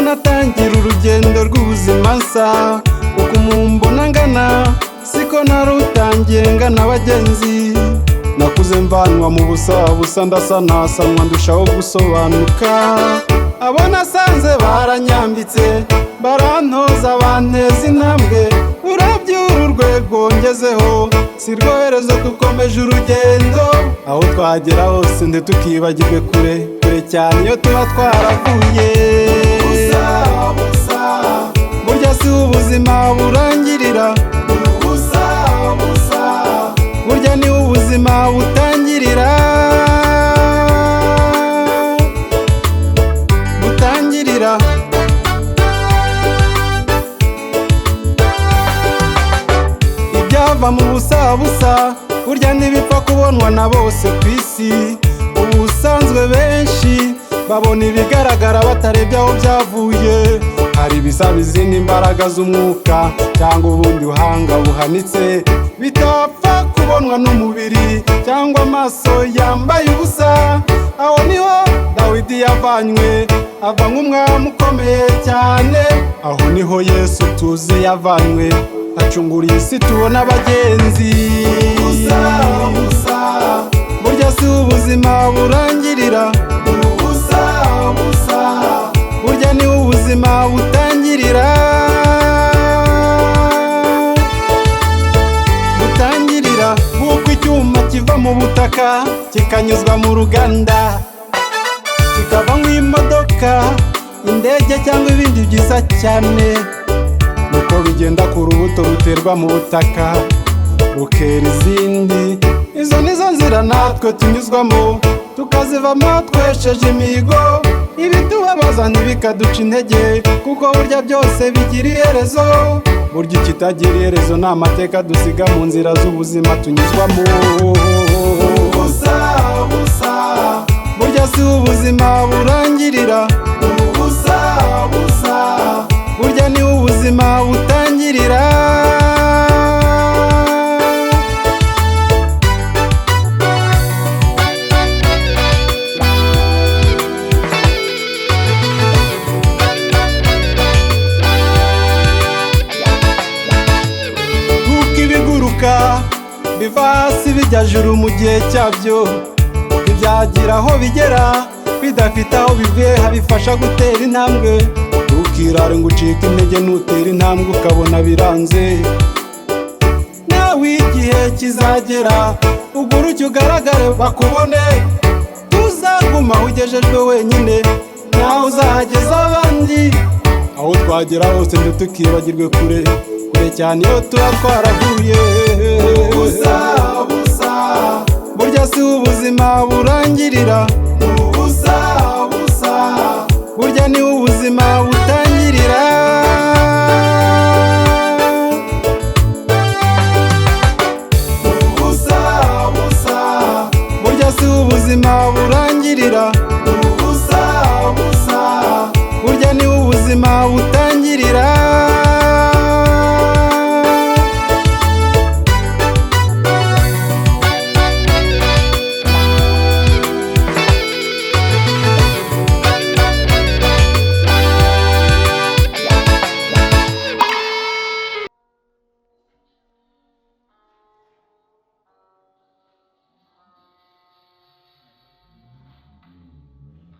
natangira urugendo rw'ubuzima nsa, uko mumbona ngana siko narutangiye ngana abagenzi. Nakuze mvanwa mu busa ndasanasanwa ndushaho gusobanuka. Abo nasanze baranyambitse barantoza banteza intambwe, urabyura urwego ngezeho si rwo herezo dukomeje urugendo. Aho twagera hose ntitukibagirwe kure cyane iyo tuba twaravuye. Burya si ubuzima burangirira, burya ni ubuzima butangirira. Ibyava mu busa burya ntibipfa kubonwa na bose ku isi. Ubusanzwe benshi babona ibigaragara batarebye aho byavuye. Hari ibisaba izindi imbaraga z'umwuka cyangwa ubundi buhanga buhanitse, bitapfa kubonwa n'umubiri cyangwa amaso yambaye ubusa. Aho niho Dawidi yavanywe ava nk'umwami ukomeye cyane. Aho niho Yesu tuzi yavanywe acungura isi tubona abagenzi. Burya si ubuzima burangirira, burya ni ubuzima butangirira. Nk'uko icyuma kiva mu butaka kikanyuzwa mu ruganda kikavamo imodoka, indege cyangwa ibindi byiza cyane, nuko bigenda ku rubuto ruterwa mu butaka rukera izindi. Izo nizo nzira natwe tunyuzwamo tukazivamo twesheje imihigo. Ibitubabaza ntibikaduca intege kuko burya byose bigira iherezo. Burya ikitagira iherezo ni amateka dusiga mu nzira z'ubuzima tunyuzwamo. Burya si ubuzima burangirira, burya ni ubuzima butangirira. Nk'uko ibiguruka biva hasi bijya juru mu gihe cyabyo, ntibyagira aho bigera bidafite aho bivuye habifasha gutera intambwe. Ntukirare ngo ucike intege nutera intambwe ukabona biranze. Nawe igihe kizagera uguruke ugaragare bakubone. Tuzaguma aho ugejejwe wenyine nawe uzahageza abandi. Aho twagera hose ntitukibagirwe kure cyane iyo tuba twaravuye. Burya si ubuzima burangirira, burya ni ubuzima butangirira.